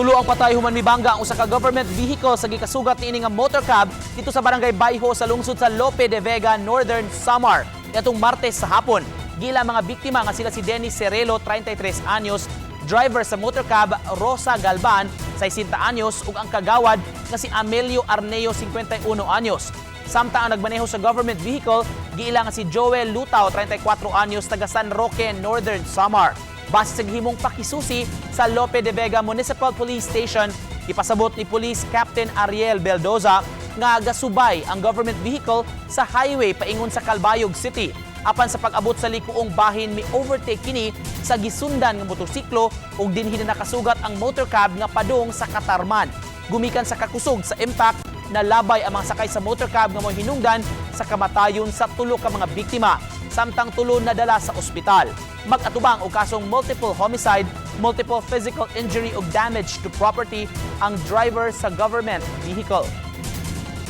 Tulo ang patay human mibangga ang usa ka government vehicle sa gikasugat niini nga motor cab dito sa barangay Bayho sa lungsod sa Lope de Vega, Northern Samar. Itong Martes sa hapon, gila mga biktima nga sila si Dennis Cerelo, 33 anyos, driver sa motor cab Rosa Galban, 60 anyos, ug ang kagawad nga si Amelio Arneo, 51 anyos. Samtang ang nagmaneho sa government vehicle, giila nga si Joel Lutao, 34 anyos, taga San Roque, Northern Samar. Base sa gihimong pakisusi sa Lope de Vega Municipal Police Station, ipasabot ni Police Captain Ariel Beldoza nga gasubay ang government vehicle sa highway paingon sa Calbayog City. Apan sa pag-abot sa likuong bahin, mi overtake kini sa gisundan nga motorsiklo ug dinhi na nakasugat ang motor cab nga padung sa Katarman. Gumikan sa kakusog sa impact, nalabay ang mga sakay sa motor cab nga mo hinungdan sa kamatayon sa tulo ka mga biktima. Samtang tulo nadala sa ospital. Mag-atubang og kasong multiple homicide, multiple physical injury ug damage to property ang driver sa government vehicle.